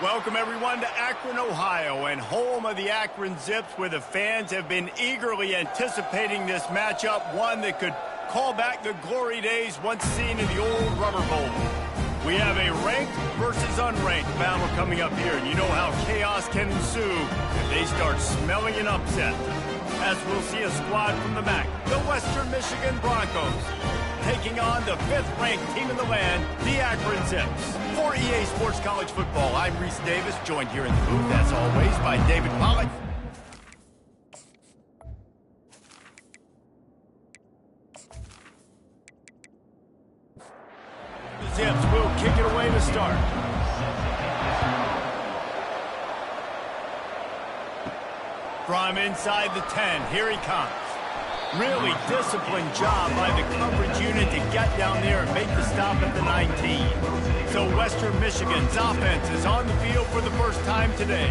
Welcome, everyone, to Akron, Ohio, and home of the Akron Zips, where the fans have been eagerly anticipating this matchup, one that could call back the glory days once seen in the old Rubber Bowl. We have a ranked versus unranked battle coming up here, and you know how chaos can ensue if they start smelling an upset. As we'll see a squad from the MAC, the Western Michigan Broncos, taking on the 5th-ranked team in the land, the Akron Zips. For EA Sports College Football, I'm Reese Davis, joined here in the booth, as always, by David Pollack. The Zips will kick it away to start. From inside the 10, here he comes. Really disciplined job by the coverage unit to get down there and make the stop at the 19. So Western Michigan's offense is on the field for the first time today.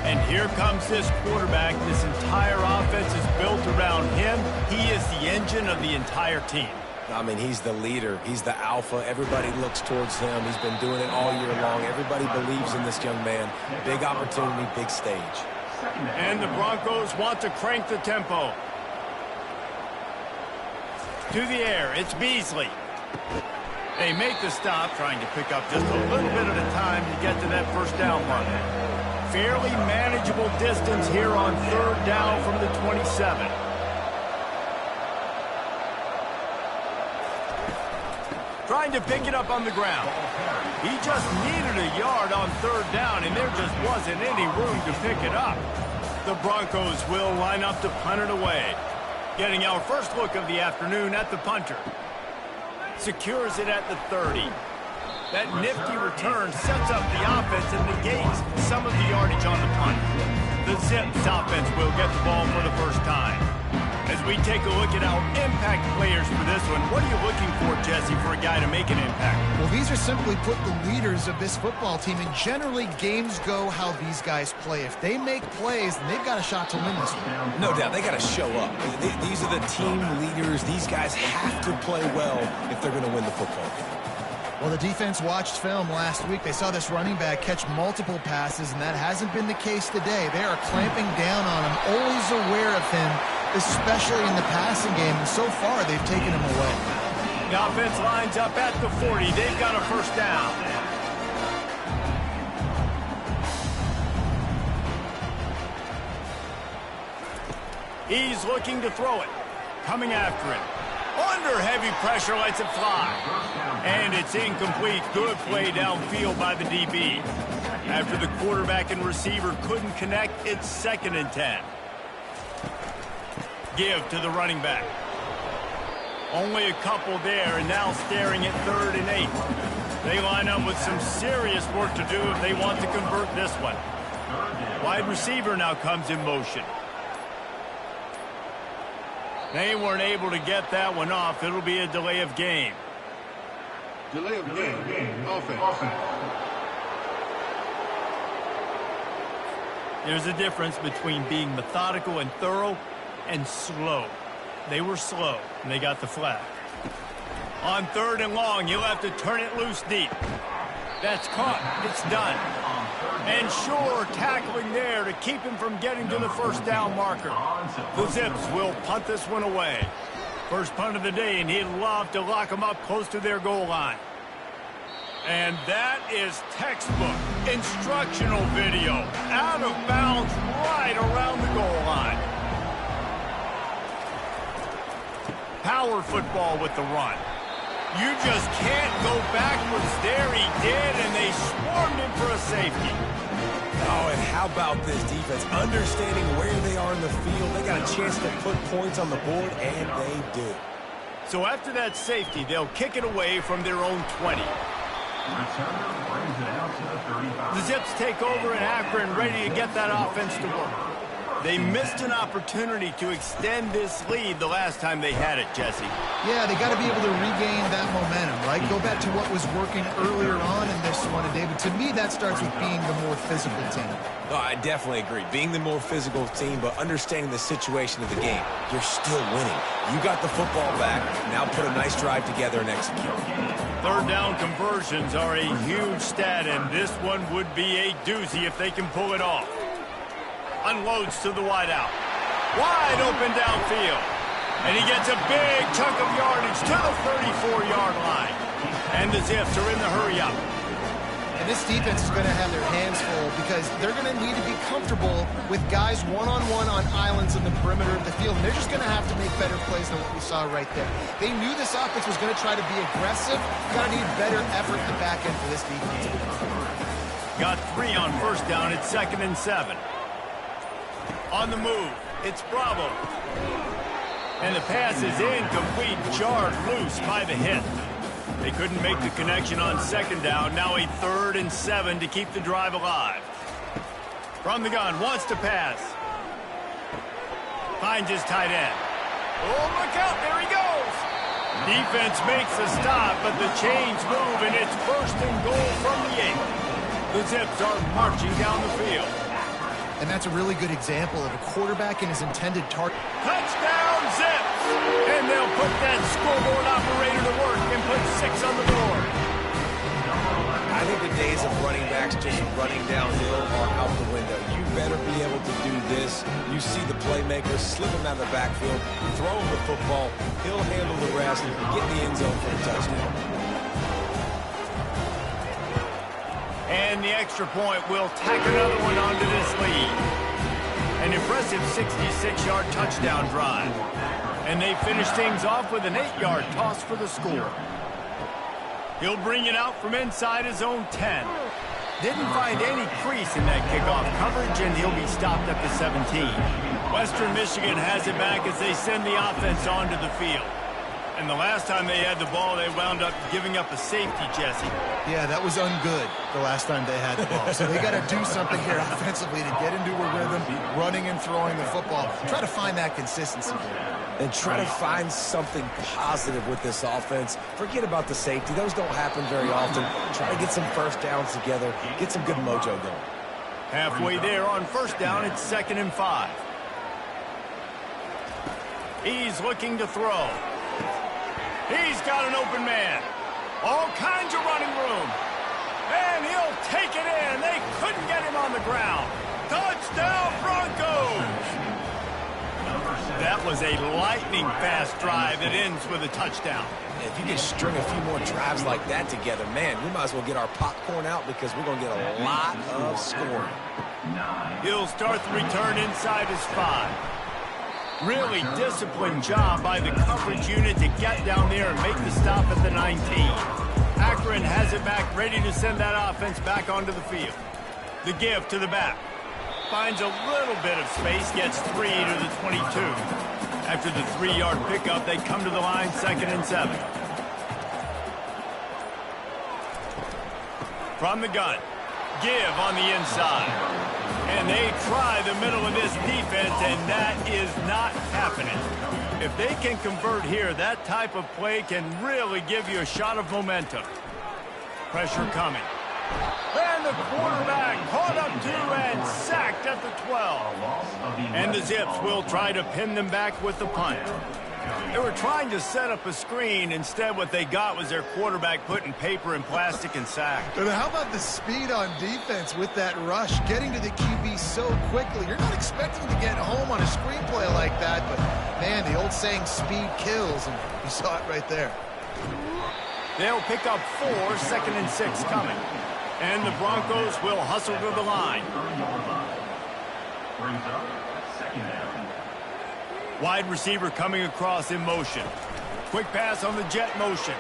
And here comes this quarterback. This entire offense is built around him. He is the engine of the entire team. I mean, he's the leader. He's the alpha. Everybody looks towards him. He's been doing it all year long. Everybody believes in this young man. Big opportunity, big stage. And the Broncos want to crank the tempo. To the air, it's Beasley. They make the stop, trying to pick up just a little bit at a time to get to that first down mark. Fairly manageable distance here on 3rd down from the 27. Trying to pick it up on the ground. He just needed a yard on 3rd down, and there just wasn't any room to pick it up. The Broncos will line up to punt it away. Getting our first look of the afternoon at the punter. Secures it at the 30. That nifty return sets up the offense and negates some of the yardage on the punt. The Zips offense will get the ball for the first time. As we take a look at our impact players for this one, what are you looking for, Jesse, for a guy to make an impact? Well, these are simply put the leaders of this football team, and generally games go how these guys play. If they make plays, then they've got a shot to win this one. No doubt, they got to show up. These are the team leaders. These guys have to play well if they're going to win the football game. Well, the defense watched film last week. They saw this running back catch multiple passes, and that hasn't been the case today. They are clamping down on him, always aware of him, especially in the passing game, and so far they've taken him away. The offense lines up at the 40. They've got a first down. He's looking to throw it. Coming after him. Under heavy pressure, lets it fly. And it's incomplete. Good play downfield by the DB. After the quarterback and receiver couldn't connect, it's 2nd and 10. Give to the running back. Only a couple there, and now staring at 3rd and 8. They line up with some serious work to do if they want to convert this one. Wide receiver now comes in motion. They weren't able to get that one off. It'll be a delay of game. Delay of game. Offense. There's a difference between being methodical and thorough and slow. They were slow, and they got the flag. On 3rd and long, you'll have to turn it loose deep. That's caught. It's done. And sure, tackling there to keep him from getting to the first down marker. The Zips will punt this one away. First punt of the day, and he'd love to lock them up close to their goal line. And that is textbook instructional video. Out of bounds right around the goal line. Power football with the run. You just can't go backwards there. He did, and they swarmed him for a safety. Oh, and how about this defense? Understanding where they are in the field. They got a chance to put points on the board, and they do. So after that safety, they'll kick it away from their own 20. The Zips take over in Akron, ready to get that offense to work. They missed an opportunity to extend this lead the last time they had it, Jesse. Yeah, they got to be able to regain that momentum, right? Go back to what was working earlier on in this one. And, David, to me, that starts with being the more physical team. Oh, I definitely agree. Being the more physical team, but understanding the situation of the game. You're still winning. You got the football back. Now put a nice drive together and execute. Third down conversions are a huge stat, and this one would be a doozy if they can pull it off. Unloads to the wideout. Wide open downfield. And he gets a big chunk of yardage to the 34-yard line. And the Zips are in the hurry-up. And this defense is going to have their hands full because they're going to need to be comfortable with guys one-on-one on islands in the perimeter of the field. And they're just going to have to make better plays than what we saw right there. They knew this offense was going to try to be aggressive. Got to need better effort at the back end for this defense. Got 3 on first down. It's 2nd and 7. On the move, it's Bravo. And the pass is incomplete, jarred loose by the hit. They couldn't make the connection on 2nd down. Now a 3rd and 7 to keep the drive alive. From the gun, wants to pass. Finds his tight end. Oh, look out, there he goes. Defense makes a stop, but the chains move, and it's 1st and goal from the 8. The Zips are marching down the field. And that's a really good example of a quarterback and his intended target. Touchdown, Zips! And they'll put that scoreboard operator to work and put 6 on the board. I think the days of running backs just running downhill are out the window. You better be able to do this. You see the playmaker slip him out of the backfield, throw him the football, he'll handle the rest, get in the end zone for a touchdown. And the extra point will tack another one onto this lead. An impressive 66-yard touchdown drive. And they finish things off with an 8-yard toss for the score. He'll bring it out from inside his own 10. Didn't find any crease in that kickoff coverage, and he'll be stopped at the 17. Western Michigan has it back as they send the offense onto the field. And the last time they had the ball, they wound up giving up a safety, Jesse. Yeah, that was ungood the last time they had the ball. So they got to do something here offensively to get into a rhythm, running and throwing the football. Try to find that consistency there. And try to find something positive with this offense. Forget about the safety. Those don't happen very often. Try to get some first downs together. Get some good mojo going. Halfway there on first down, it's 2nd and 5. He's looking to throw. He's got an open man. All kinds of running room. And he'll take it in. They couldn't get him on the ground. Touchdown, Broncos! That was a lightning-fast drive that ends with a touchdown. If you can string a few more drives like that together, man, we might as well get our popcorn out because we're going to get a lot of scoring. He'll start the return inside his 5. Really disciplined job by the coverage unit to get down there and make the stop at the 19. Akron has it back, ready to send that offense back onto the field. The give to the back. Finds a little bit of space, gets 3 to the 22. After the 3-yard pickup, they come to the line, 2nd and 7. From the gun, give on the inside. And they try the middle of this defense, and that is not happening. If they can convert here, that type of play can really give you a shot of momentum. Pressure coming. And the quarterback caught up to and sacked at the 12. And the Zips will try to pin them back with the punt. They were trying to set up a screen. Instead, what they got was their quarterback putting paper and plastic and sacked. But how about the speed on defense with that rush, getting to the QB so quickly? You're not expecting to get home on a screenplay like that, but, man, the old saying, speed kills, and you saw it right there. They'll pick up 4, 2nd and 6 coming. And the Broncos will hustle to the line. Wide receiver coming across in motion. Quick pass on the jet motion.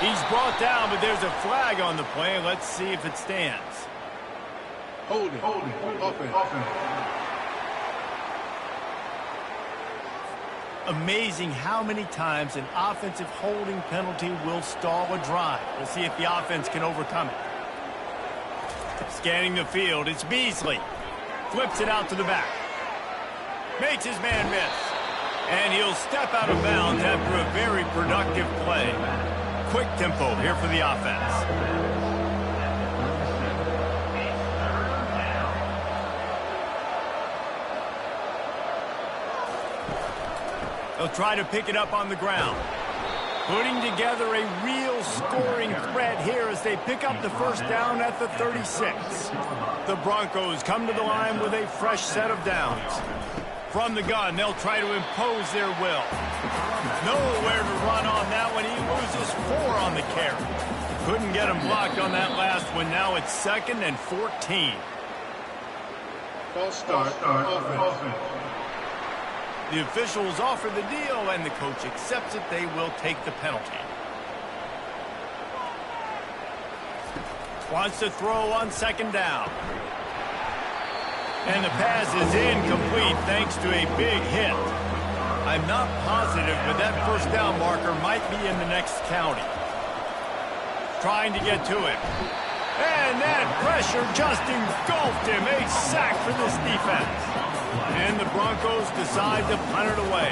He's brought down, but there's a flag on the play. Let's see if it stands. Hold it. Offense. Amazing how many times an offensive holding penalty will stall a drive. We'll see if the offense can overcome it. Scanning the field, it's Beasley. Flips it out to the back. Makes his man miss. And he'll step out of bounds after a very productive play. Quick tempo here for the offense. They'll try to pick it up on the ground. Putting together a real scoring threat here as they pick up the first down at the 36. The Broncos come to the line with a fresh set of downs. From the gun, they'll try to impose their will. Nowhere to run on that one. He loses 4 on the carry. Couldn't get him blocked on that last one. Now it's 2nd and 14. False start. Offense. The officials offer the deal, and the coach accepts it. They will take the penalty. Wants to throw on 2nd down. And the pass is incomplete thanks to a big hit. I'm not positive, but that first down marker might be in the next county. Trying to get to it. And that pressure just engulfed him. A sack for this defense. And the Broncos decide to punt it away.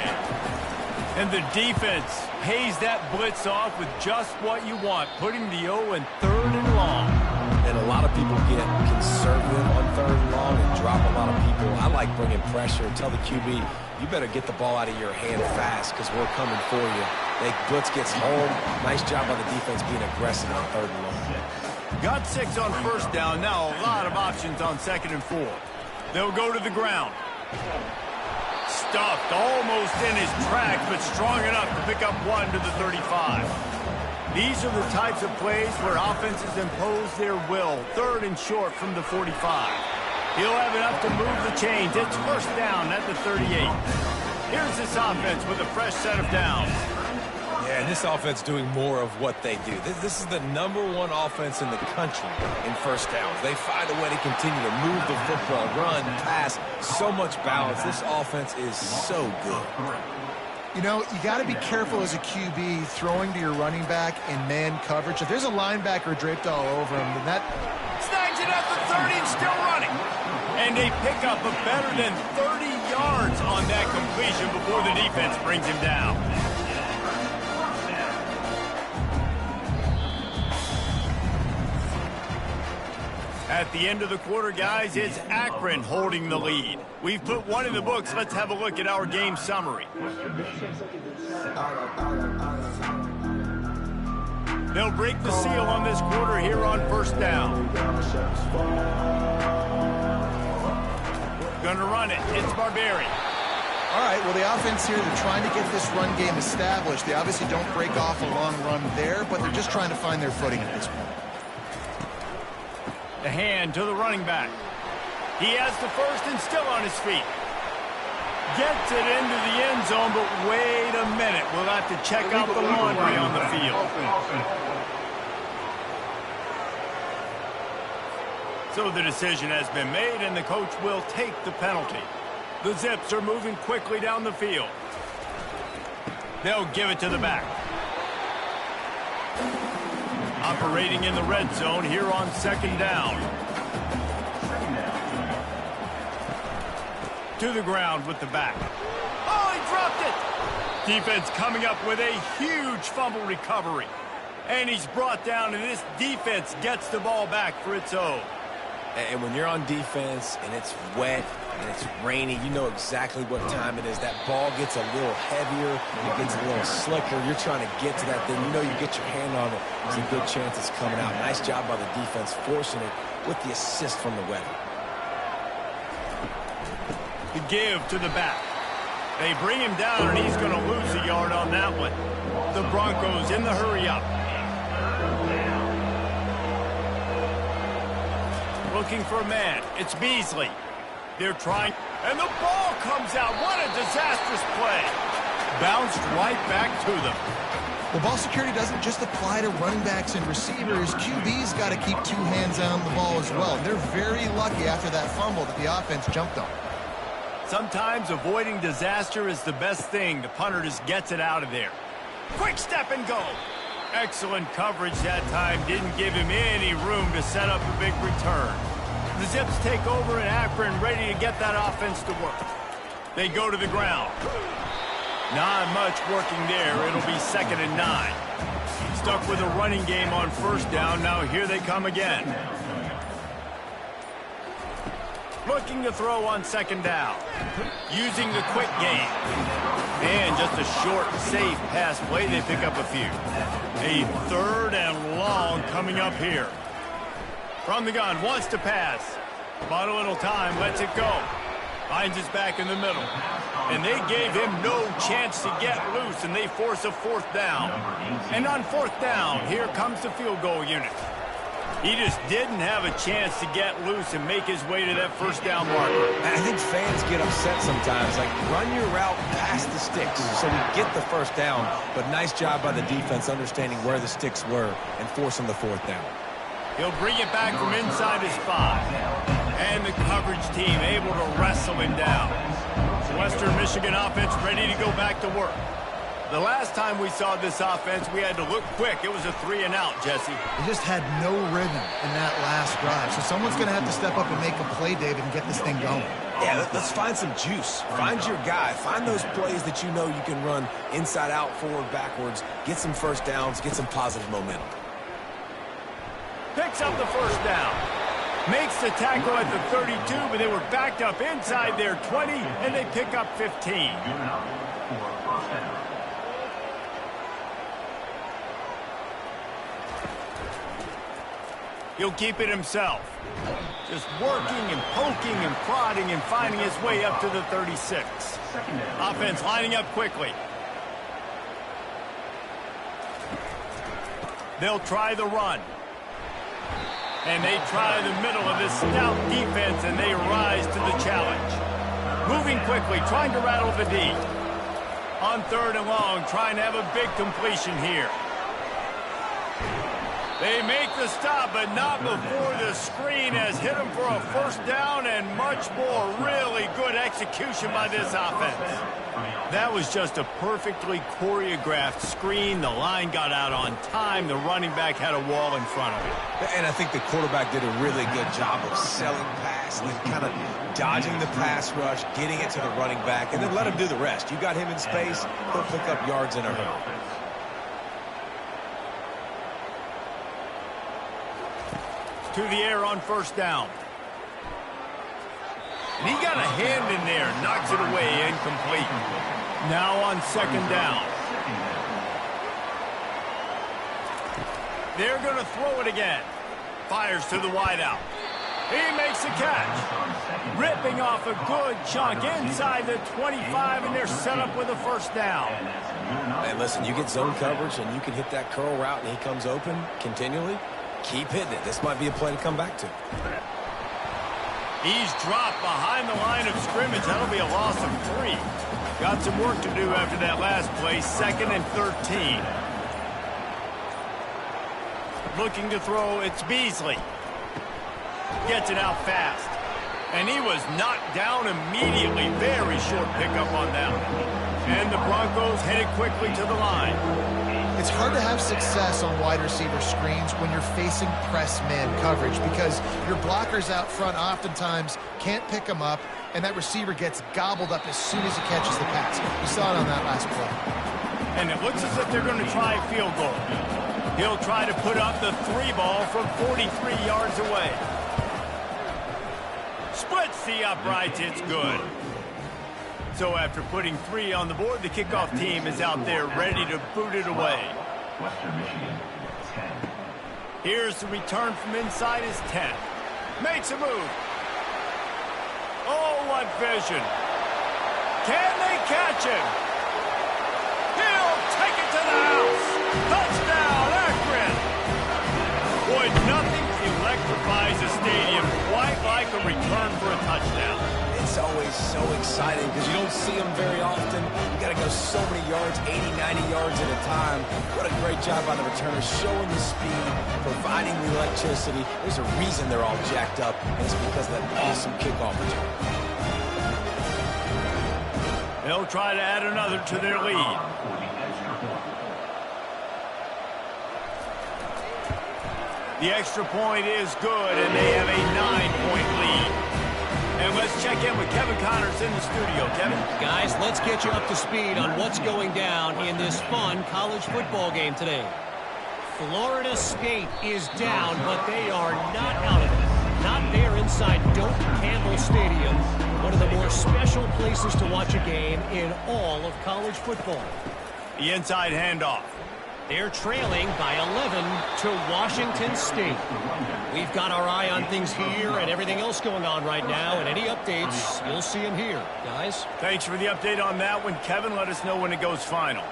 And the defense pays that blitz off with just what you want, putting the O in 3rd and long. And a lot of people get conservative on 3rd and long and drop a lot of people. I like bringing pressure. Tell the QB, you better get the ball out of your hand fast because we're coming for you. Blitz gets home. Nice job by the defense being aggressive on 3rd and long. Got 6 on first down. Now a lot of options on 2nd and 4. They'll go to the ground. Stuffed almost in his tracks, but strong enough to pick up 1 to the 35. These are the types of plays where offenses impose their will. 3rd and short from the 45. He'll have enough to move the chains. It's first down at the 38. Here's this offense with a fresh set of downs. Yeah, and this offense doing more of what they do. This is the #1 offense in the country in first downs. They find a way to continue to move the football, run, pass, so much balance. This offense is so good. You know, you got to be careful as a QB throwing to your running back in man coverage. If there's a linebacker draped all over him, then that... Snags it at the 30 and still running. And they pick up a better than 30 yards on that completion before the defense brings him down. At the end of the quarter, guys, it's Akron holding the lead. We've put 1 in the books. Let's have a look at our game summary. They'll break the seal on this quarter here on first down. Gonna run it. It's Barberi. All right, well, the offense here, they're trying to get this run game established. They obviously don't break off a long run there, but they're just trying to find their footing at this point. The hand to the running back. He has the first and still on his feet. Gets it into the end zone, but wait a minute. We'll have to check out the laundry on the field. So the decision has been made, and the coach will take the penalty. The Zips are moving quickly down the field. They'll give it to the back. Operating in the red zone here on 2nd down. To the ground with the back. Oh, he dropped it! Defense coming up with a huge fumble recovery. And he's brought down, and this defense gets the ball back for its own. And when you're on defense and it's wet and it's rainy, you know exactly what time it is. That ball gets a little heavier, it gets a little slicker. You're trying to get to that thing. You know you get your hand on it. There's a good chance it's coming out. Nice job by the defense forcing it with the assist from the weather. The give to the back. They bring him down, and he's going to lose a yard on that one. The Broncos in the hurry-up. Looking for a man. It's Beasley. They're trying, and the ball comes out. What a disastrous play. Bounced right back to them. Well, ball security doesn't just apply to running backs and receivers. QB's got to keep 2 hands on the ball as well. And they're very lucky after that fumble that the offense jumped on. Sometimes avoiding disaster is the best thing. The punter just gets it out of there. Quick step and go. Excellent coverage that time. Didn't give him any room to set up a big return. The Zips take over in Akron, ready to get that offense to work. They go to the ground. Not much working there. It'll be 2nd and 9. Stuck with a running game on 1st down. Now here they come again. Looking to throw on 2nd down. Using the quick game. And just a short, safe pass play. They pick up a few. A 3rd and long coming up here. From the gun, wants to pass. Bought a little time, lets it go. Finds his back in the middle. And they gave him no chance to get loose, and they force a 4th down. And on 4th down, here comes the field goal unit. He just didn't have a chance to get loose and make his way to that 1st down marker. I think fans get upset sometimes. Like, run your route past the sticks so we get the 1st down. But nice job by the defense understanding where the sticks were and forcing the 4th down. He'll bring it back from inside his 5. And the coverage team able to wrestle him down. Western Michigan offense ready to go back to work. The last time we saw this offense, we had to look quick. It was a 3 and out, Jesse. They just had no rhythm in that last drive. So someone's going to have to step up and make a play, David, and get this thing going. Yeah, let's find some juice. Find your guy. Find those plays that you know you can run inside out, forward, backwards. Get some 1st downs. Get some positive momentum. Picks up the 1st down. Makes the tackle at the 32, but they were backed up inside their 20, and they pick up 15. He'll keep it himself. Just working and poking and prodding and finding his way up to the 36. Offense lining up quickly. They'll try the run. And they try the middle of this stout defense, and they rise to the challenge. Moving quickly, trying to rattle the D. On 3rd and long, trying to have a big completion here. They make the stop, but not before the screen has hit them for a 1st down, and much more. Really good execution by this offense. That was just a perfectly choreographed screen. The line got out on time. The running back had a wall in front of him. And I think the quarterback did a really good job of selling pass and then kind of dodging the pass rush, getting it to the running back, and then let him do the rest. You got him in space, he'll pick up yards in a hurry. To the air on 1st down. And he got a hand in there, knocks it away, incomplete. Now on 2nd down. They're going to throw it again. Fires to the wideout. He makes the catch. Ripping off a good chunk inside the 25, and they're set up with a 1st down. And listen, you get zone coverage, and you can hit that curl route, and he comes open continually. Keep hitting it. This might be a play to come back to. He's dropped behind the line of scrimmage. That'll be a loss of 3. Got some work to do after that last play. 2nd and 13. Looking to throw, it's Beasley. Gets it out fast. And he was knocked down immediately. Very short pickup on that one. And the Broncos headed quickly to the line. It's hard to have success on wide receiver screens when you're facing press man coverage because your blockers out front oftentimes can't pick them up, and that receiver gets gobbled up as soon as he catches the pass. We saw it on that last play. And it looks as if they're going to try a field goal. He'll try to put up the 3 ball from 43 yards away. Splits the uprights, it's good. So after putting 3 on the board, the kickoff team is out there ready to boot it away. Western Michigan, 10. Here's the return from inside his 10. Makes a move. Oh, what vision. Can they catch him? He'll take it to the house. Touchdown, Akron. Boy, nothing electrifies a stadium quite like a return for a touchdown. It's always so exciting because you don't see them very often. You got to go so many yards, 80, 90 yards at a time. What a great job by the returners, showing the speed, providing the electricity. There's a reason they're all jacked up, and it's because of that awesome kickoff return. They'll try to add another to their lead. The extra point is good, and they have a 9-point lead. And let's check in with Kevin Connors in the studio. Kevin? Guys, let's get you up to speed on what's going down in this fun college football game today. Florida State is down, but they are not out of it. Not there inside Doak Campbell Stadium, one of the more special places to watch a game in all of college football. The inside handoff. They're trailing by 11 to Washington State. We've got our eye on things here and everything else going on right now, and any updates, you'll see them here. Guys? Thanks for the update on that one, Kevin. Let us know when it goes final.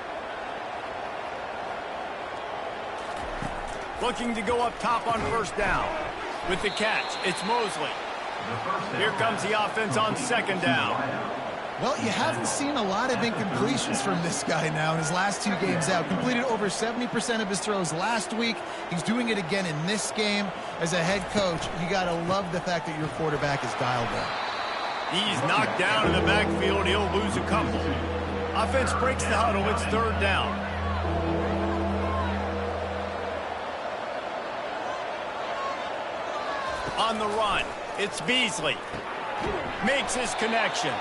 Looking to go up top on first down. With the catch, it's Mosley. Here comes the offense on second down. Well, you haven't seen a lot of incompletions from this guy now in his last 2 games out. Completed over 70% of his throws last week. He's doing it again in this game. As a head coach, you got to love the fact that your quarterback is dialed in. He's knocked down in the backfield. He'll lose a couple. Offense breaks the huddle. It's third down. On the run, it's Beasley. Makes his connection.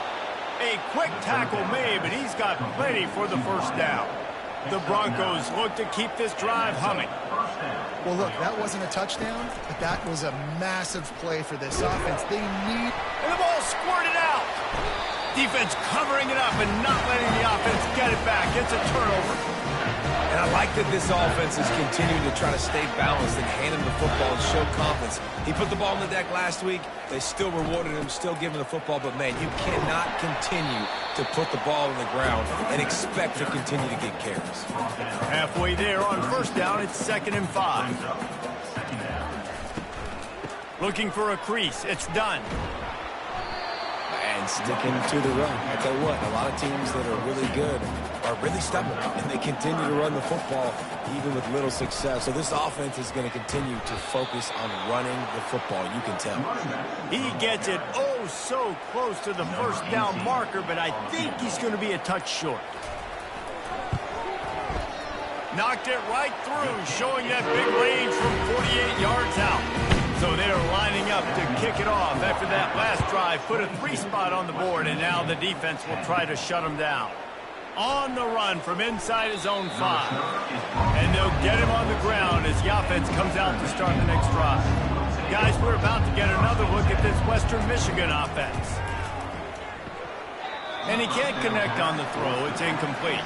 A quick tackle made, but he's got plenty for the first down. The Broncos look to keep this drive humming. Well, look, that wasn't a touchdown, but that was a massive play for this offense. They need... And the ball squirted out. Defense covering it up and not letting the offense get it back. It's a turnover. And I like that this offense is continuing to try to stay balanced and hand him the football and show confidence. He put the ball on the deck last week. They still rewarded him, still giving the football. But, man, you cannot continue to put the ball on the ground and expect to continue to get carries. Halfway there on first down, it's 2nd and 5. Looking for a crease. It's done. And sticking to the run. I tell you what, a lot of teams that are really good are really stubborn, and they continue to run the football even with little success. So this offense is going to continue to focus on running the football, you can tell. He gets it oh so close to the first down marker, but I think he's going to be a touch short. Knocked it right through, showing that big range from 48 yards out. So they're lining up to kick it off after that last drive. Put a 3 spot on the board, and now the defense will try to shut him down. On the run from inside his own 5. And they'll get him on the ground as the offense comes out to start the next drive. Guys, we're about to get another look at this Western Michigan offense. And he can't connect on the throw. It's incomplete.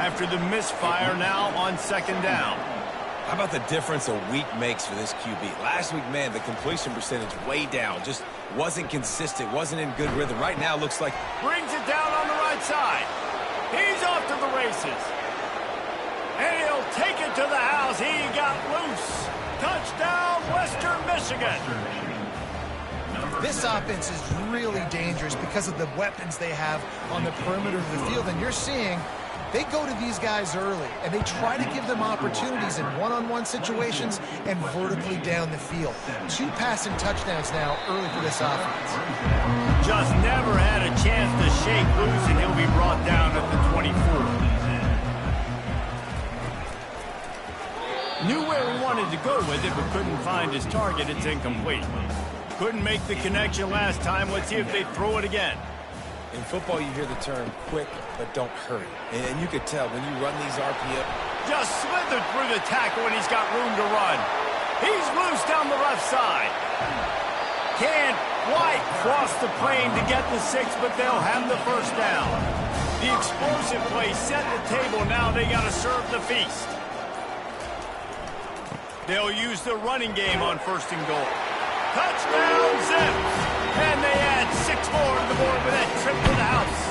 After the misfire, now on second down. How about the difference a week makes for this QB? Last week, man, the completion percentage way down. Just wasn't consistent, wasn't in good rhythm. Right now, looks like... Brings it down on the right side. He's off to the races. And he'll take it to the house. He got loose. Touchdown, Western Michigan. This offense is really dangerous because of the weapons they have on the perimeter of the field. And you're seeing they go to these guys early, and they try to give them opportunities in one-on-one situations and vertically down the field. 2 passing touchdowns now early for this offense. Just never had a chance to shake loose, and he'll be brought down at the 24. Knew where he wanted to go with it, but couldn't find his target. It's incomplete. Couldn't make the connection last time. Let's see if they throw it again. In football, you hear the term quick, but don't hurry. And you could tell when you run these RPO. Just slithered through the tackle, and he's got room to run. He's loose down the left side. Can't quite cross the plane to get the 6, but they'll have the first down. The explosive play set the table. Now they got to serve the feast. They'll use the running game on 1st and goal. Touchdown, Zips! And they add 6 more to the board with that trip to the house.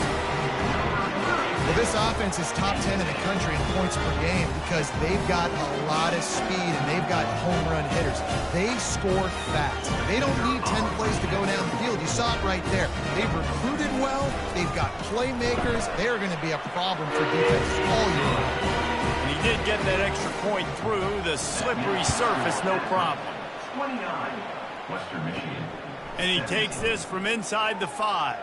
Well, this offense is top 10 in the country in points per game because they've got a lot of speed and they've got home run hitters. They score fast. They don't need 10 plays to go down the field. You saw it right there. They've recruited well. They've got playmakers. They're going to be a problem for defenses all year long. And he did get that extra point through the slippery surface, no problem. 29, Western Michigan. And he takes this from inside the 5.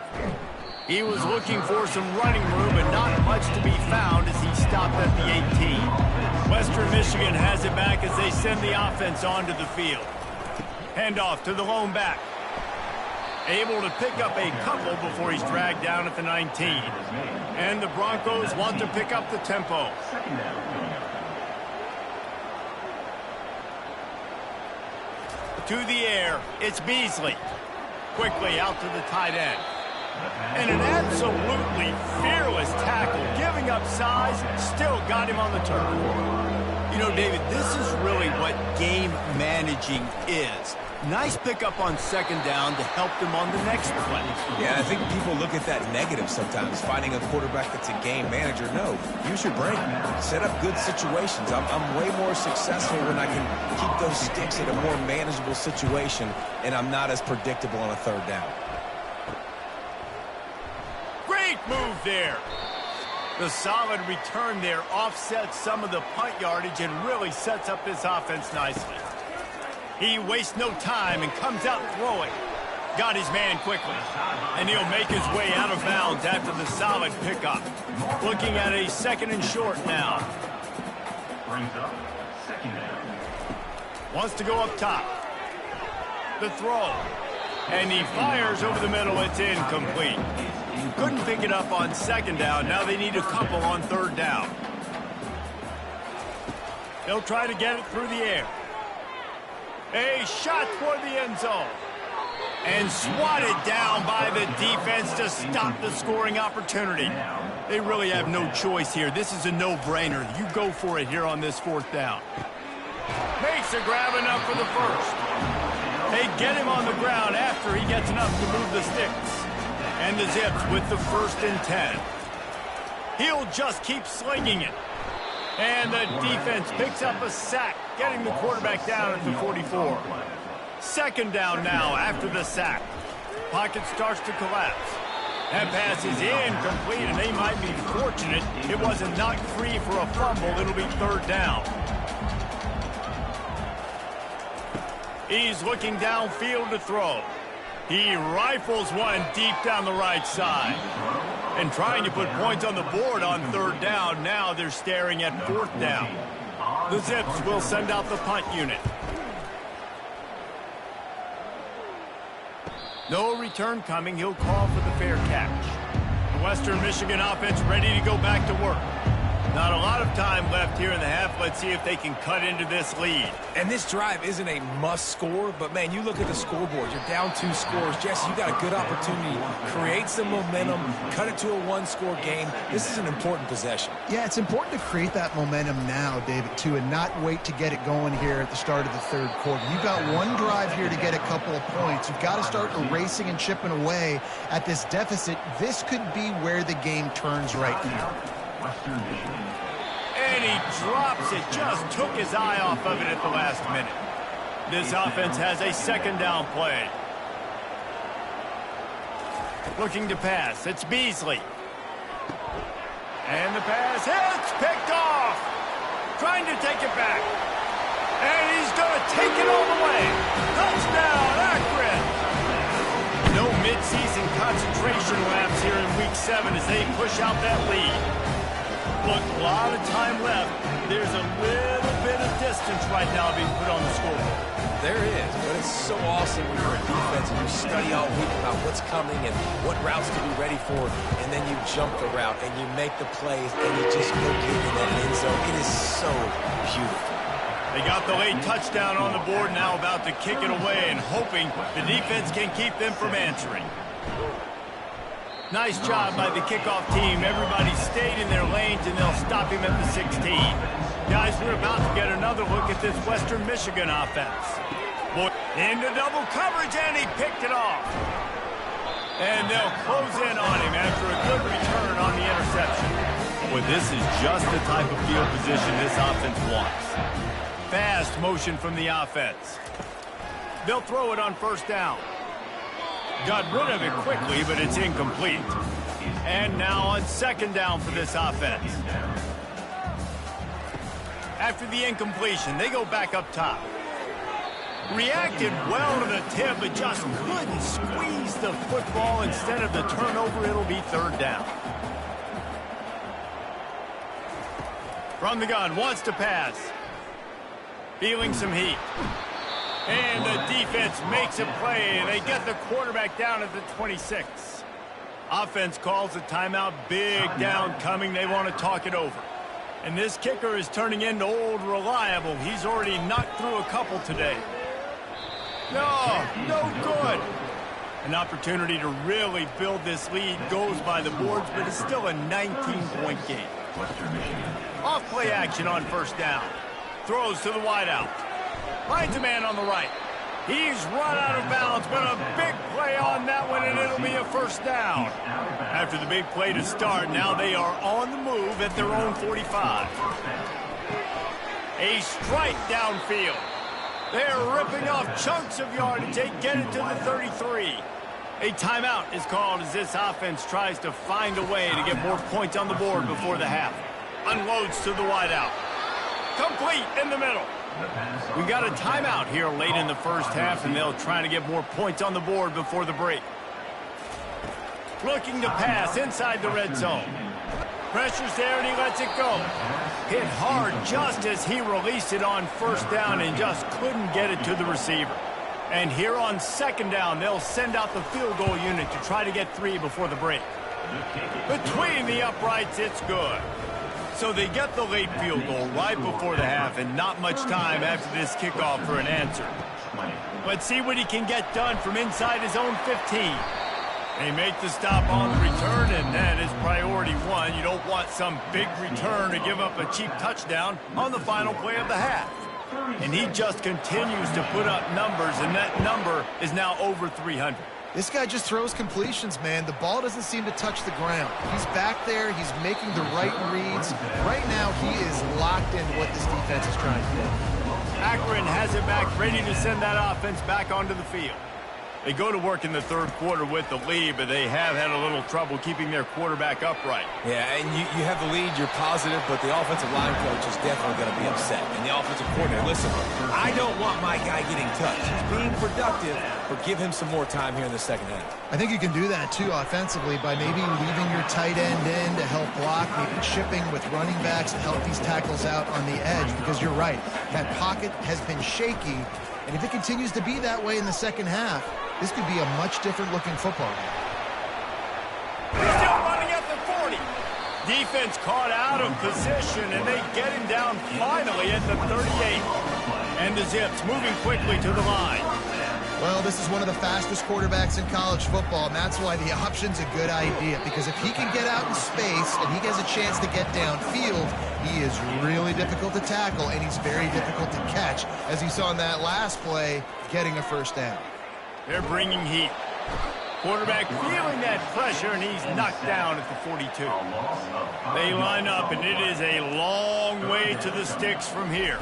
He was looking for some running room, but not much to be found as he stopped at the 18. Western Michigan has it back as they send the offense onto the field. Handoff to the lone back. Able to pick up a couple before he's dragged down at the 19. And the Broncos want to pick up the tempo. To the air, it's Beasley. Quickly out to the tight end. And an absolutely fearless tackle, giving up size, still got him on the turf. You know, David, this is really what game managing is. Nice pickup on second down to help them on the next play. Yeah, I think people look at that negative sometimes, finding a quarterback that's a game manager. No, use your brain. Set up good situations. I'm way more successful when I can keep those sticks in a more manageable situation, and I'm not as predictable on a third down. Great move there. The solid return there offsets some of the punt yardage and really sets up this offense nicely. He wastes no time and comes out throwing. Got his man quickly. And he'll make his way out of bounds after the solid pickup. Looking at a second and short now. Brings up second down. Wants to go up top. The throw. And he fires over the middle. It's incomplete. Couldn't pick it up on second down. Now they need a couple on third down. They'll try to get it through the air. A shot toward the end zone. And swatted down by the defense to stop the scoring opportunity. They really have no choice here. This is a no-brainer. You go for it here on this fourth down. Makes a grab enough for the first. They get him on the ground after he gets enough to move the sticks. And the Zips with the 1st and 10. He'll just keep slinging it. And the defense picks up a sack, getting the quarterback down at the 44. Second down now after the sack. Pocket starts to collapse. That pass is incomplete, and they might be fortunate it wasn't knocked free for a fumble. It'll be third down. He's looking downfield to throw. He rifles one deep down the right side. And trying to put points on the board on third down. Now they're staring at fourth down. The Zips will send out the punt unit. No return coming. He'll call for the fair catch. The Western Michigan offense ready to go back to work. Not a lot of time left here in the half. Let's see if they can cut into this lead. And this drive isn't a must score, but man, you look at the scoreboard. You're down 2 scores. Jesse, you got a good opportunity. Create some momentum. Cut it to a 1-score game. This is an important possession. Yeah, it's important to create that momentum now, David, too, and not wait to get it going here at the start of the third quarter. You've got one drive here to get a couple of points. You've got to start erasing and chipping away at this deficit. This could be where the game turns right now. And he drops it. Just took his eye off of it at the last minute. This offense has a second down play. Looking to pass. It's Beasley. And the pass hits. Picked off. Trying to take it back. And he's going to take it all the way. Touchdown, Akron. No midseason concentration laps here in Week 7 as they push out that lead. Look, a lot of time left. There's a little bit of distance right now being put on the scoreboard. There is, but it's so awesome when you're a defense and you study all week about what's coming and what routes to be ready for, and then you jump the route and you make the plays and you just go get in that end zone. It is so beautiful. They got the late touchdown on the board, now about to kick it away and hoping the defense can keep them from answering. Nice job by the kickoff team. Everybody stayed in their lanes, and they'll stop him at the 16. Guys, we're about to get another look at this Western Michigan offense. Into double coverage, and he picked it off. And they'll close in on him after a good return on the interception. Boy, this is just the type of field position this offense wants. Fast motion from the offense. They'll throw it on first down. Got rid of it quickly, but it's incomplete. And now on second down for this offense. After the incompletion, they go back up top. Reacted well to the tip, but just couldn't squeeze the football. Instead of the turnover, it'll be third down. From the gun, wants to pass. Feeling some heat. And the defense makes a play. They get the quarterback down at the 26. Offense calls a timeout. Big down coming. They want to talk it over. And this kicker is turning into old reliable. He's already knocked through a couple today. No good. An opportunity to really build this lead goes by the boards, but it's still a 19-point game. Off play action on first down. Throws to the wideout. Finds a man on the right. He's run out of bounds, but a big play on that one, and it'll be a first down. After the big play to start, now they are on the move at their own 45. A strike downfield. They're ripping off chunks of yardage. They get it to the 33. A timeout is called as this offense tries to find a way to get more points on the board before the half. Unloads to the wideout. Complete in the middle. We got a timeout here late in the first half, and they'll try to get more points on the board before the break. Looking to pass inside the red zone. Pressure's there, and he lets it go. Hit hard just as he released it on first down and just couldn't get it to the receiver. And here on second down, they'll send out the field goal unit to try to get 3 before the break. Between the uprights, it's good. So they get the late field goal right before the half, and not much time after this kickoff for an answer. Let's see what he can get done from inside his own 15. They make the stop on the return, and that is priority one. You don't want some big return to give up a cheap touchdown on the final play of the half. And he just continues to put up numbers, and that number is now over 300. This guy just throws completions, man. The ball doesn't seem to touch the ground. He's back there. He's making the right reads. Right now, he is locked into what this defense is trying to do. Akron has it back, ready to send that offense back onto the field. They go to work in the third quarter with the lead, but they have had a little trouble keeping their quarterback upright. Yeah, and you have the lead, you're positive, but the offensive line coach is definitely going to be upset. And the offensive coordinator, listen, I don't want my guy getting touched. He's being productive, but give him some more time here in the second half. I think you can do that, too, offensively, by maybe leaving your tight end in to help block, maybe chipping with running backs to help these tackles out on the edge, because you're right. That pocket has been shaky, and if it continues to be that way in the second half, this could be a much different-looking football game. Still running at the 40. Defense caught out of position, and they get him down finally at the 38. And the Zips moving quickly to the line. Well, this is one of the fastest quarterbacks in college football, and that's why the option's a good idea, because if he can get out in space and he has a chance to get downfield, he is really difficult to tackle, and he's very difficult to catch, as you saw in that last play, getting a first down. They're bringing heat. Quarterback feeling that pressure, and he's knocked down at the 42. They line up, and it is a long way to the sticks from here.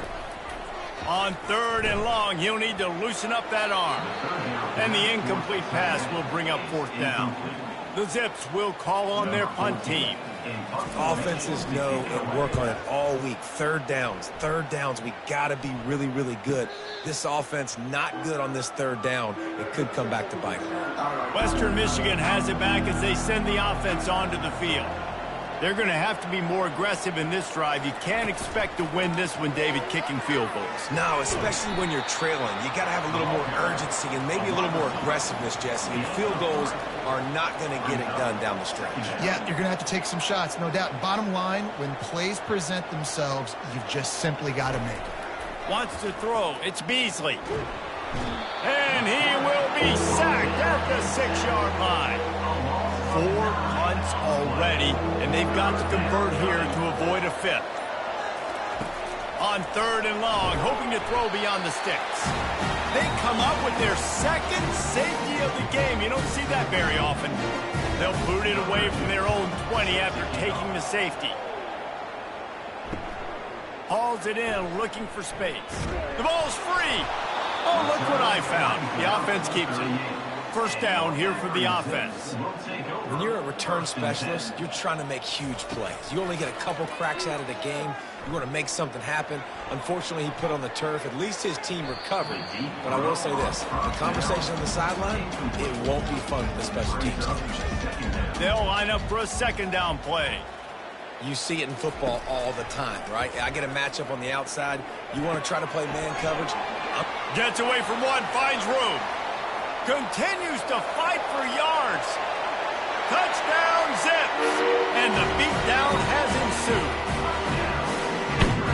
On third and long, he'll need to loosen up that arm. And the incomplete pass will bring up fourth down. The Zips will call on their punt team. Offenses know and work on it all week. Third downs. We got to be really, really good. This offense not good on this third down. It could come back to bite them. Western Michigan has it back as they send the offense onto the field. They're going to have to be more aggressive in this drive. You can't expect to win this one, David, kicking field goals. No, especially when you're trailing. You got to have a little more urgency and maybe a little more aggressiveness, Jesse. And field goals are not going to get it done down the stretch. Yeah, you're going to have to take some shots, no doubt. Bottom line, when plays present themselves, you've just simply got to make it. Wants to throw. It's Beasley. And he will be sacked at the 6-yard line. 4 punts already, and they've got to convert here to avoid a 5th. On third and long, hoping to throw beyond the sticks. They come up with their second safety of the game. You don't see that very often. They'll boot it away from their own 20 after taking the safety. Hauls it in, looking for space. The ball's free. Oh, look what I found. The offense keeps it. first down here for the offense. When you're a return specialist, you're trying to make huge plays. You only get a couple cracks at it a game. You want to make something happen. Unfortunately, he put on the turf. At least his team recovered. But I will say this, the conversation on the sideline, it won't be fun for the special teams coach. They'll line up for a second down play. You see it in football all the time, right? I get a matchup on the outside. You want to try to play man coverage. Gets away from one, finds room. Continues to fight for yards. Touchdown, Zips. And the beatdown has ensued.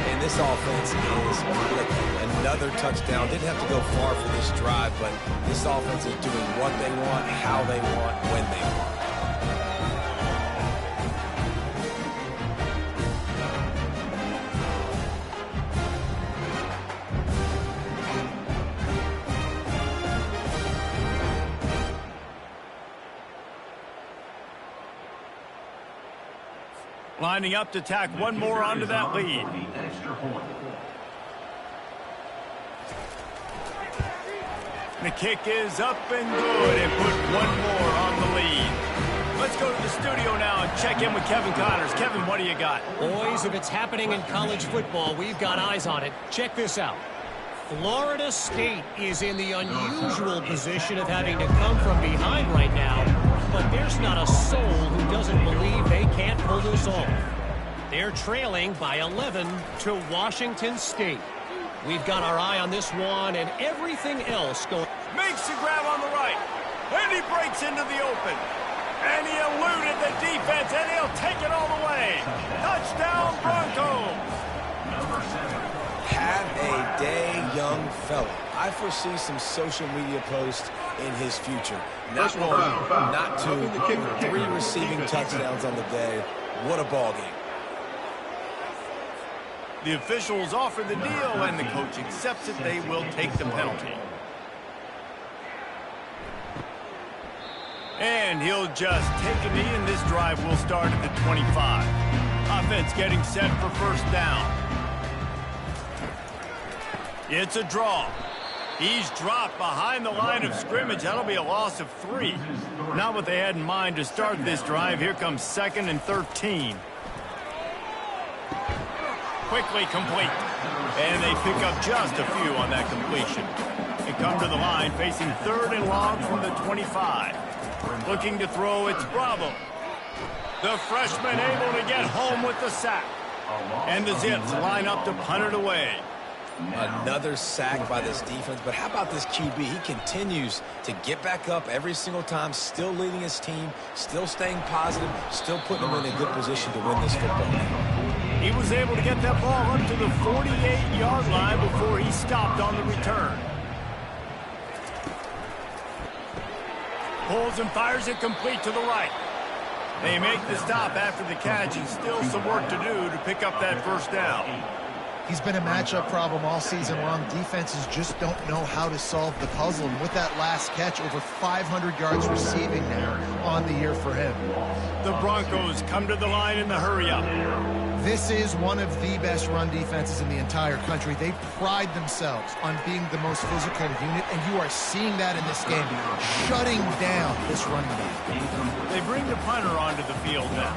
And this offense is clicking. Another touchdown. Didn't have to go far for this drive, but this offense is doing what they want, how they want, when they want. Lining up to tack one more onto that lead. The kick is up and good and put one more on the lead. Let's go to the studio now and check in with Kevin Connors. Kevin, what do you got? Boys, if it's happening in college football, we've got eyes on it. Check this out. Florida State is in the unusual position of having to come from behind right now, but there's not a soul who doesn't believe they can't pull this off. They're trailing by 11 to Washington State. We've got our eye on this one and everything else going. Makes the grab on the right, and he breaks into the open. And he eluded the defense, and he'll take it all the way. Touchdown, Broncos. Have a day, young fella. I foresee some social media posts in his future. Not one, not two, 3 receiving touchdowns on the day. What a ball game. The officials offer the deal, and the coach accepts it. They will take the penalty. And he'll just take a knee, and this drive will start at the 25. Offense getting set for first down. It's a draw. He's dropped behind the line of scrimmage. That'll be a loss of 3. Not what they had in mind to start this drive. Here comes 2nd and 13. Quickly complete. And they pick up just a few on that completion. They come to the line facing 3rd and long from the 25. Looking to throw, it's Bravo. The freshman able to get home with the sack. And the Zips line up to punt it away. Another sack by this defense, but how about this QB? He continues to get back up every single time, still leading his team, still staying positive, still putting them in a good position to win this football game. He was able to get that ball up to the 48-yard line before he stopped on the return. Pulls and fires it complete to the right. They make the stop after the catch, and still some work to do to pick up that first down. He's been a matchup problem all season long. Defenses just don't know how to solve the puzzle. And with that last catch, over 500 yards receiving now on the year for him. The Broncos come to the line in the hurry-up. This is one of the best run defenses in the entire country. They pride themselves on being the most physical unit, and you are seeing that in this game, shutting down this running back. They bring the punter onto the field now.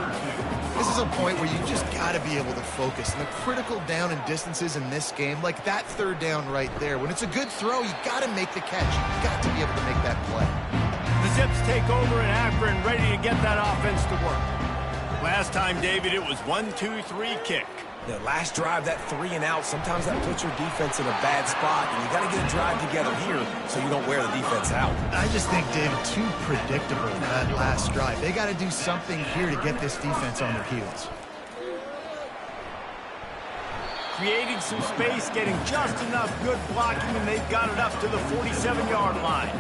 This is a point where you just got to be able to focus. And the critical down and distances in this game, like that 3rd down right there, when it's a good throw, you got to make the catch. You got to be able to make that play. The Zips take over in Akron, ready to get that offense to work. Last time, David, it was 1-2-3 kick. The last drive, that 3 and out, sometimes that puts your defense in a bad spot, and you got to get a drive together here so you don't wear the defense out. I just think, David, too predictable that last drive. They got to do something here to get this defense on their heels. Creating some space, getting just enough good blocking, and they've got it up to the 47-yard line.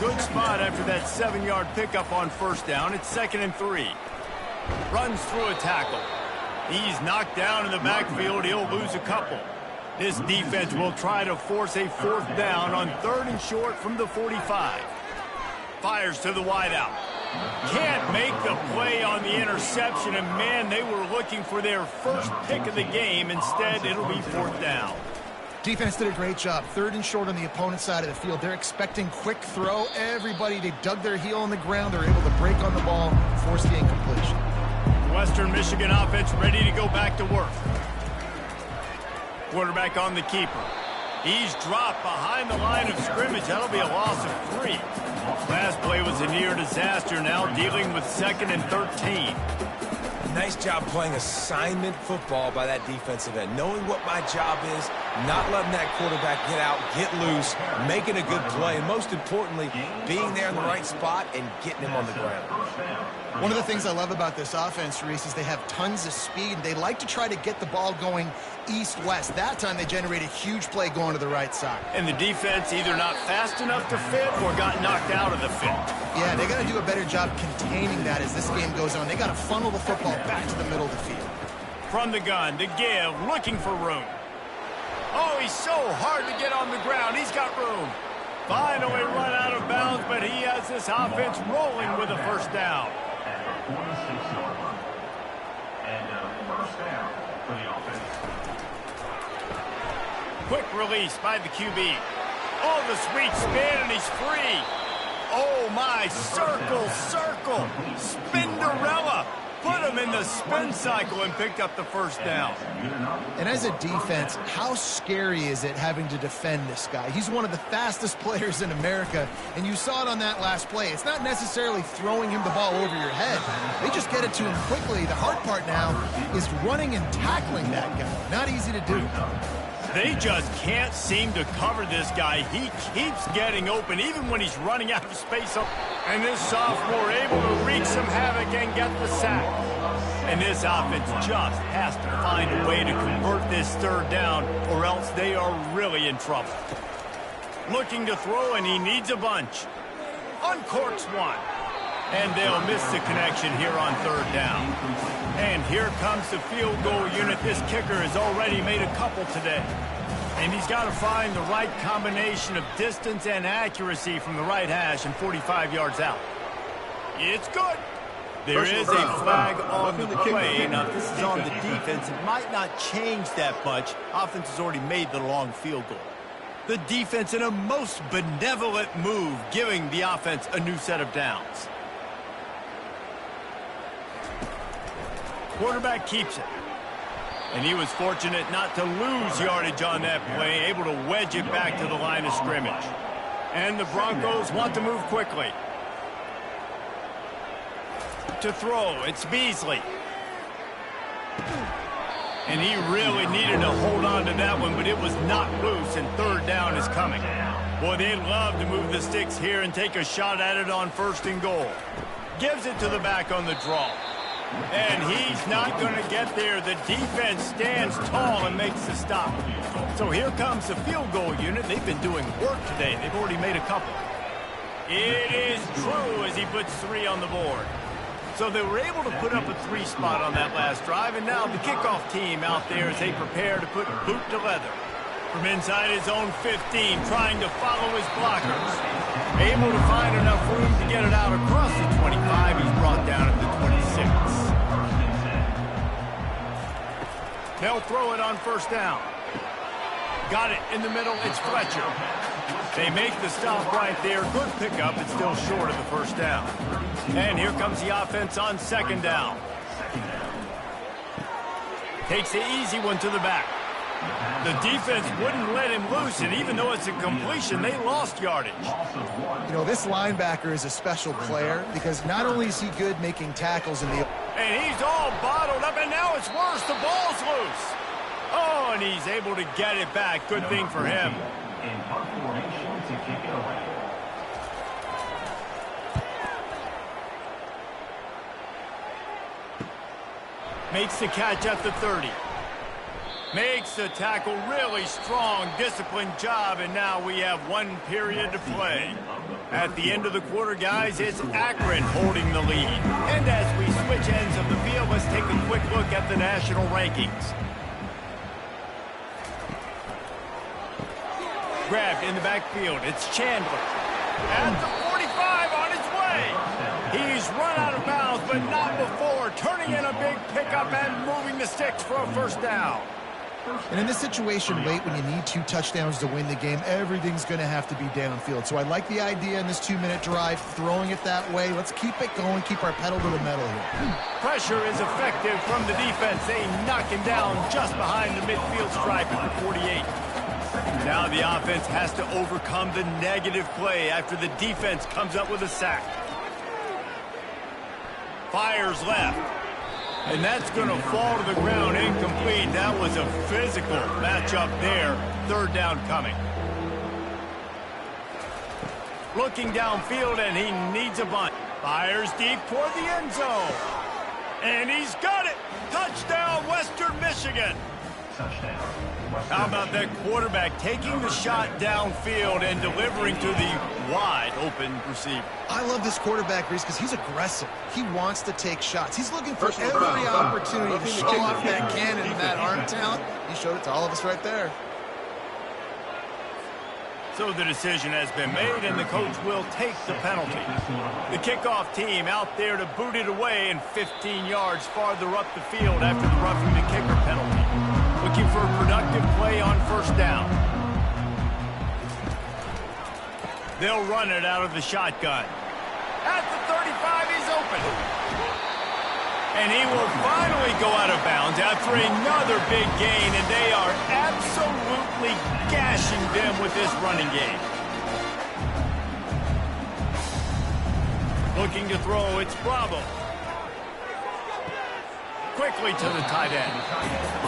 Good spot after that 7-yard pickup on first down. It's 2nd and 3. Runs through a tackle. He's knocked down in the backfield. He'll lose a couple. This defense will try to force a 4th down on 3rd and short from the 45. Fires to the wideout. Can't make the play on the interception, and man, they were looking for their first pick of the game. Instead, it'll be 4th down. Defense did a great job. 3rd and short on the opponent's side of the field. They're expecting quick throw. Everybody, they dug their heel on the ground. They're able to break on the ball, force the incompletion. Western Michigan offense ready to go back to work. Quarterback on the keeper. He's dropped behind the line of scrimmage. That'll be a loss of 3. Last play was a near disaster, now dealing with 2nd and 13. Nice job playing assignment football by that defensive end. Knowing what my job is, not letting that quarterback get out, get loose, making a good play, and most importantly, being there in the right spot and getting him on the ground. One of the things I love about this offense, Reese, is they have tons of speed. They like to try to get the ball going east-west. That time they generated a huge play going to the right side. And the defense either not fast enough to fit or got knocked out of the fit. Yeah, they got to do a better job containing that as this game goes on. They got to funnel the football back to the middle of the field. From the gun, to give, looking for room. Oh, he's so hard to get on the ground. He's got room. Finally run out of bounds, but he has this offense rolling with a first down. At the 46-yard line. And first down for the offense. Quick release by the QB. Oh, the sweet spin, and he's free. Oh, my, circle, Spinderella. Put him in the spin cycle and picked up the first down. And as a defense, how scary is it having to defend this guy? He's one of the fastest players in America, and you saw it on that last play. It's not necessarily throwing him the ball over your head. They just get it to him quickly. The hard part now is running and tackling that guy. Not easy to do. They just can't seem to cover this guy. He keeps getting open, even when he's running out of space. And this sophomore able to wreak some havoc and get the sack. And this offense just has to find a way to convert this 3rd down, or else they are really in trouble. Looking to throw, and he needs a bunch. Uncorks one. And they'll miss the connection here on 3rd down. And here comes the field goal unit. This kicker has already made a couple today. And he's got to find the right combination of distance and accuracy from the right hash and 45 yards out. It's good. There is a flag on the play. Now, if this is on the defense, it might not change that much. Offense has already made the long field goal. The defense in a most benevolent move, giving the offense a new set of downs. Quarterback keeps it. And he was fortunate not to lose yardage on that play, able to wedge it back to the line of scrimmage. And the Broncos want to move quickly. To throw, it's Beasley. And he really needed to hold on to that one, but it was not loose, and 3rd down is coming. Boy, they love to move the sticks here and take a shot at it on 1st and goal. Gives it to the back on the draw. And he's not going to get there. The defense stands tall and makes the stop. So here comes the field goal unit. They've been doing work today. They've already made a couple. It is true as he puts 3 on the board. So they were able to put up a 3 spot on that last drive, and now the kickoff team out there as they prepare to put boot to leather. From inside his own 15, trying to follow his blockers. Able to find enough room to get it out across the 25. He's brought down at the 26. They'll throw it on 1st down. Got it in the middle. It's Fletcher. They make the stop right there. Good pickup. It's still short of the 1st down. And here comes the offense on 2nd down. Takes the easy one to the back. The defense wouldn't let him loose, and even though it's a completion, they lost yardage. You know, this linebacker is a special player because not only is he good making tackles in the... And he's all bottled up, and now it's worse. The ball's loose. Oh, and he's able to get it back. Good thing for him. In punt formation to kick it away. Makes the catch at the 30. Makes the tackle, really strong, disciplined job, and now we have 1 period to play. At the end of the quarter, guys, it's Akron holding the lead. And as we switch ends of the field, let's take a quick look at the national rankings. Grabbed in the backfield, it's Chandler. At the 45, on his way. He's run out of bounds, but not before. Turning in a big pickup and moving the sticks for a 1st down. And in this situation late when you need 2 touchdowns to win the game, everything's going to have to be downfield. So I like the idea in this 2-minute drive, throwing it that way. Let's keep it going, keep our pedal to the metal here. Pressure is effective from the defense. They knock him down just behind the midfield stripe at the 48. Now the offense has to overcome the negative play after the defense comes up with a sack. Fires left. And that's going to fall to the ground incomplete. That was a physical matchup there. 3rd down coming. Looking downfield, and he needs a bunt. Fires deep toward the end zone. And he's got it. Touchdown, Western Michigan. Touchdown. How about that quarterback taking the shot downfield and delivering to the wide-open receiver? I love this quarterback, Reese, because he's aggressive. He wants to take shots. He's looking for every opportunity to show off that cannon and that arm talent. He showed it to all of us right there. So the decision has been made, and the coach will take the penalty. The kickoff team out there to boot it away and 15 yards farther up the field after the roughing the kicker penalty. Looking for a productive play on 1st down. They'll run it out of the shotgun. At the 35, he's open. And he will finally go out of bounds after another big gain, and they are absolutely gashing them with this running game. Looking to throw, it's Bravo. Quickly to the tight end.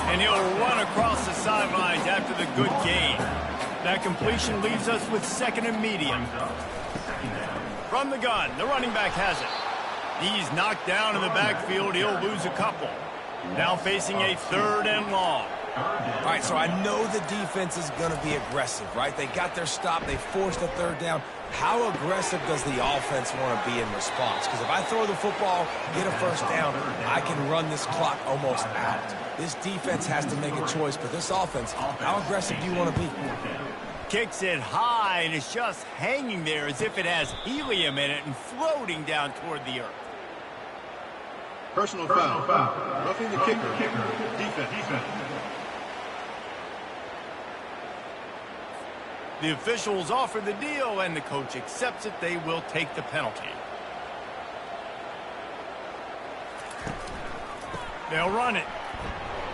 And he'll run across the sidelines after the good gain. That completion leaves us with 2nd and medium. From the gun, the running back has it. He's knocked down in the backfield. He'll lose a couple. Now facing a 3rd and long. All right, so I know the defense is going to be aggressive, right? They got their stop. They forced a 3rd down. How aggressive does the offense want to be in response? Because if I throw the football, get a 1st down, I can run this clock almost out. This defense has to make a choice, but this offense, how aggressive do you want to be? Kicks it high, and it's just hanging there as if it has helium in it and floating down toward the earth. Personal foul. Roughing the kicker. Defense. The officials offer the deal, and the coach accepts it. They will take the penalty. They'll run it.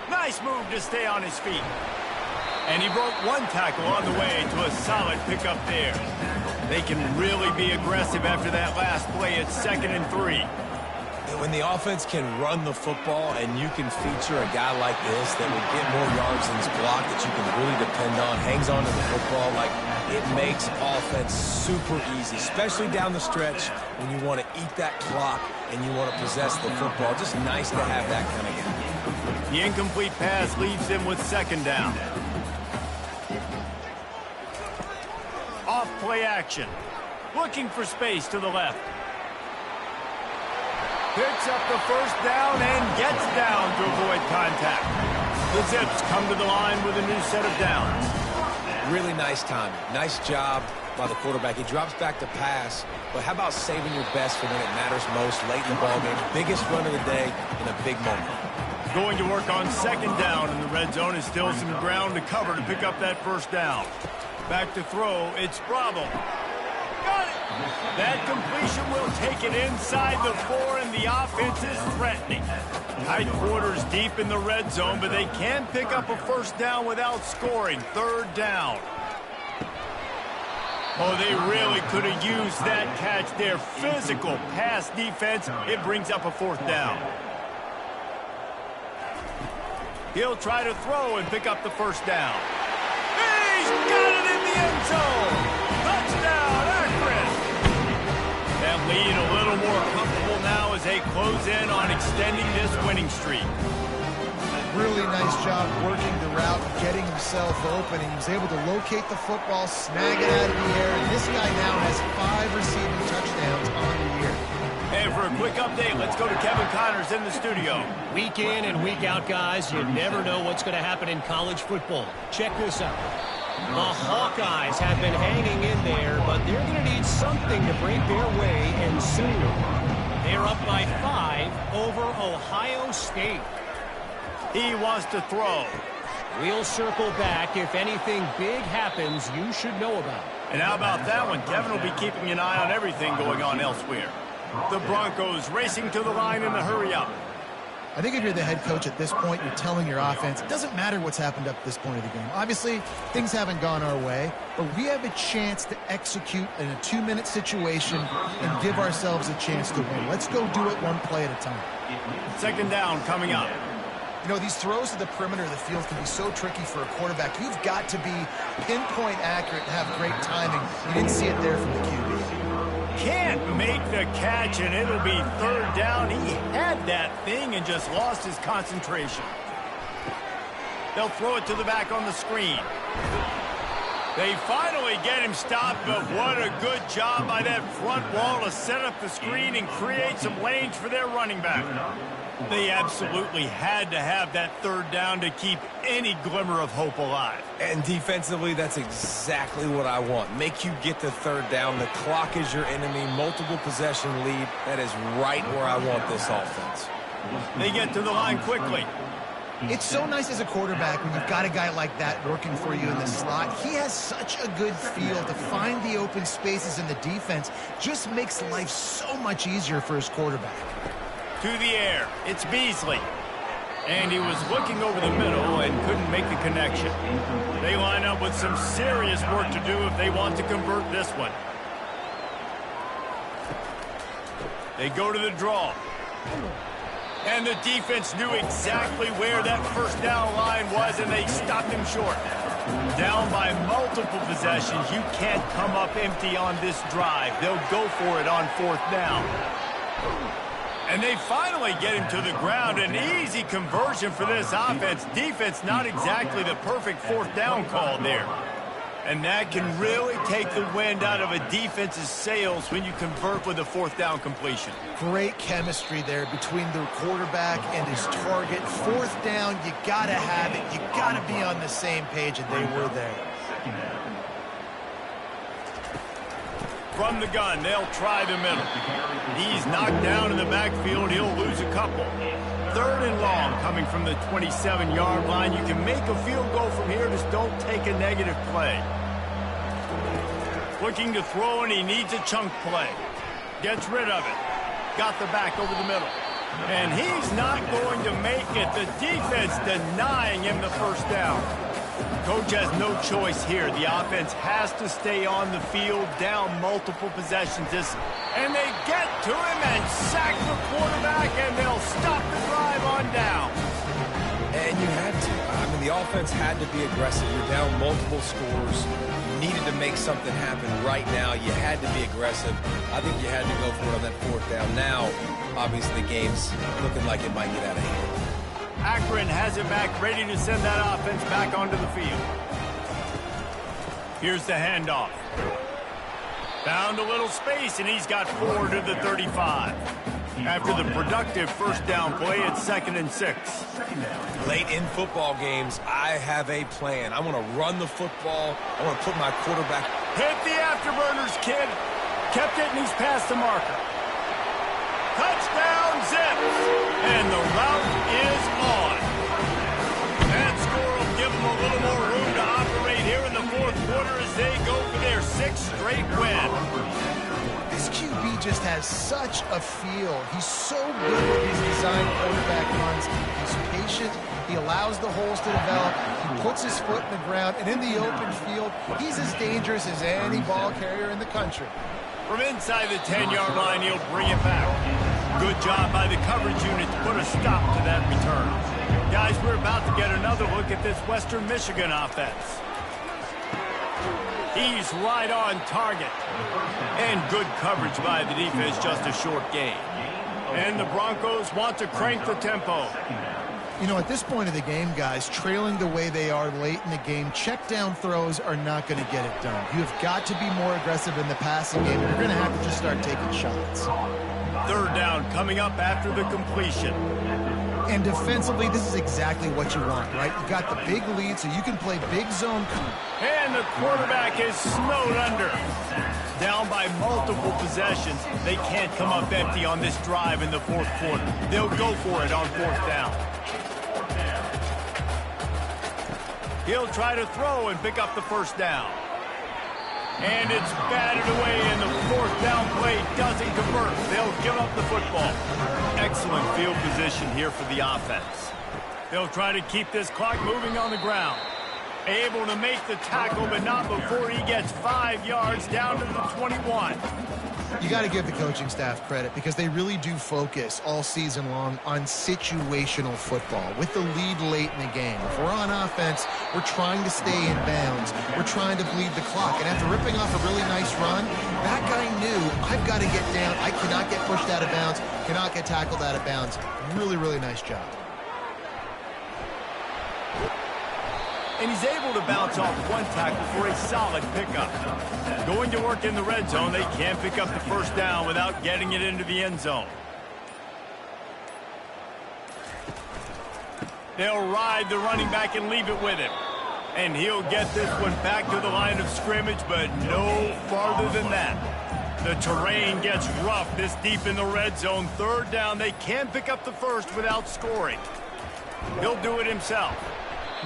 Nice move to stay on his feet. And he broke 1 tackle on the way to a solid pickup there. They can really be aggressive after that last play at 2nd and 3. When the offense can run the football and you can feature a guy like this that will get more yards in his block that you can really depend on, hangs on to the football, like it makes offense super easy, especially down the stretch when you want to eat that clock and you want to possess the football. Just nice to have that kind of guy. The incomplete pass leaves them with 2nd down. Off play action. Looking for space to the left. Picks up the 1st down and gets down to avoid contact. The Zips come to the line with a new set of downs. Really nice timing. Nice job by the quarterback. He drops back to pass, but how about saving your best for when it matters most late in the ballgame? Biggest run of the day in a big moment. Going to work on 2nd down, and the red zone is still some ground to cover to pick up that 1st down. Back to throw, it's Bravo. Got it! That completion will take it inside the 4, and the offense is threatening. Tight quarters deep in the red zone, but they can pick up a 1st down without scoring. 3rd down. Oh, they really could have used that catch there. Physical pass defense. It brings up a 4th down. He'll try to throw and pick up the 1st down. He's got it in the end zone. Touchdown, Akron. That lead a little more comfortable now as they close in on extending this winning streak. Really nice job working the route, getting himself open, and he was able to locate the football, snag it out of the air, and this guy now has 5 receiving touchdowns on the year. And for a quick update, let's go to Kevin Connors in the studio. Week in and week out, guys, you never know what's going to happen in college football. Check this out. The Hawkeyes have been hanging in there, but they're going to need something to break their way, and soon. They're up by 5 over Ohio State. He wants to throw. We'll circle back. If anything big happens, you should know about it. And how about that one? Kevin will be keeping an eye on everything going on elsewhere. The Broncos racing to the line in the hurry-up. I think if you're the head coach at this point, you're telling your offense, it doesn't matter what's happened up to this point of the game. Obviously, things haven't gone our way, but we have a chance to execute in a 2-minute situation and give ourselves a chance to win. Let's go do it one play at a time. Second down coming up. You know, these throws to the perimeter of the field can be so tricky for a quarterback. You've got to be pinpoint accurate and have great timing. You didn't see it there from the QB. Can't make the catch, and it'll be third down. He had that thing and just lost his concentration. They'll throw it to the back on the screen. They finally get him stopped, but what a good job by that front wall to set up the screen and create some lanes for their running back. They absolutely had to have that third down to keep any glimmer of hope alive. And defensively, that's exactly what I want. Make you get the third down. The clock is your enemy. Multiple possession lead. That is right where I want this offense. They get to the line quickly. It's so nice as a quarterback when you've got a guy like that working for you in the slot. He has such a good feel to find the open spaces in the defense. Just makes life so much easier for his quarterback. To the air, it's Beasley. And he was looking over the middle and couldn't make the connection. They line up with some serious work to do if they want to convert this one. They go to the draw. And the defense knew exactly where that first down line was, and they stopped him short. Down by multiple possessions, you can't come up empty on this drive. They'll go for it on fourth down. And they finally get him to the ground. An easy conversion for this offense. Defense not exactly the perfect fourth down call there. And that can really take the wind out of a defense's sails when you convert with a fourth down completion. Great chemistry there between the quarterback and his target. Fourth down, you got to have it. You got to be on the same page, and they were there. From the gun, they'll try the middle. He's knocked down in the backfield. He'll lose a couple. Third and long coming from the 27-yard line. You can make a field goal from here. Just don't take a negative play. Looking to throw, and he needs a chunk play. Gets rid of it. Got the back over the middle. And he's not going to make it. The defense denying him the first down. Coach has no choice here. The offense has to stay on the field, down multiple possessions. And they get to him and sack the quarterback, and they'll stop the drive on down. And you had to. I mean, the offense had to be aggressive. You're down multiple scores. You needed to make something happen right now. You had to be aggressive. I think you had to go for it on that fourth down. Now, obviously, the game's looking like it might get out of hand. Akron has it back, ready to send that offense back onto the field. Here's the handoff. Found a little space, and he's got 4 to the 35. After the productive first down play, it's 2nd and 6. Late in football games, I have a plan. I want to run the football. I want to put my quarterback. Hit the afterburners, kid. Kept it, and he's past the marker. Touchdown, Zips! And the route is on. That score will give them a little more room to operate here in the fourth quarter as they go for their 6th straight win. This QB just has such a feel. He's so good with his design quarterback runs. He's patient. He allows the holes to develop. He puts his foot in the ground. And in the open field, he's as dangerous as any ball carrier in the country. From inside the 10-yard line, he'll bring it back. Good job by the coverage unit to put a stop to that return. Guys, we're about to get another look at this Western Michigan offense. He's right on target. And good coverage by the defense, just a short gain. And the Broncos want to crank the tempo. You know, at this point of the game, guys, trailing the way they are late in the game, check down throws are not going to get it done. You've got to be more aggressive in the passing game. You're going to have to just start taking shots. Third down coming up after the completion. And defensively, this is exactly what you want, right? You got the big lead, so you can play big zone. And the quarterback is snowed under. Down by multiple possessions. They can't come up empty on this drive in the fourth quarter. They'll go for it on fourth down. He'll try to throw and pick up the first down. And it's batted away, and the fourth down play doesn't convert. They'll give up the football. Excellent field position here for the offense. They'll try to keep this clock moving on the ground. Able to make the tackle, but not before he gets 5 yards down to the 21. You got to give the coaching staff credit because they really do focus all season long on situational football with the lead late in the game. If we're on offense, we're trying to stay in bounds. We're trying to bleed the clock. And after ripping off a really nice run, that guy knew, I've got to get down. I cannot get pushed out of bounds, cannot get tackled out of bounds. Really, really nice job. And he's able to bounce off one tackle for a solid pickup. Going to work in the red zone, they can't pick up the first down without getting it into the end zone. They'll ride the running back and leave it with him. And he'll get this one back to the line of scrimmage, but no farther than that. The terrain gets rough this deep in the red zone. Third down, they can't pick up the first without scoring. He'll do it himself.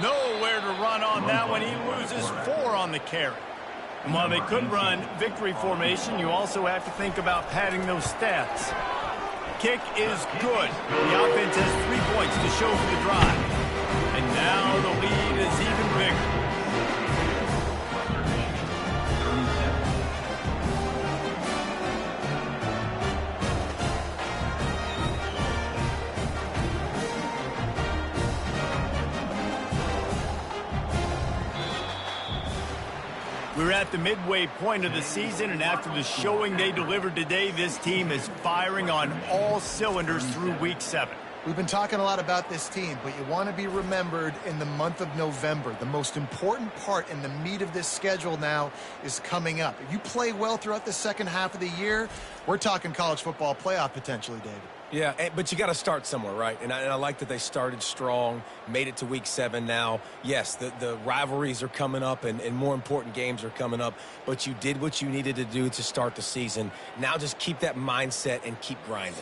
Nowhere to run on that one. He loses 4 on the carry. And while they could run victory formation, you also have to think about padding those stats. Kick is good. The offense has 3 points to show for the drive. And now the lead is even bigger. We're at the midway point of the season, and after the showing they delivered today, this team is firing on all cylinders through Week 7. We've been talking a lot about this team, but you want to be remembered in the month of November. The most important part in the meat of this schedule now is coming up. If you play well throughout the second half of the year, we're talking college football playoff potentially, David. Yeah, but you got to start somewhere, right? And I like that they started strong, made it to Week 7 now. Yes, the rivalries are coming up and more important games are coming up, but you did what you needed to do to start the season. Now just keep that mindset and keep grinding.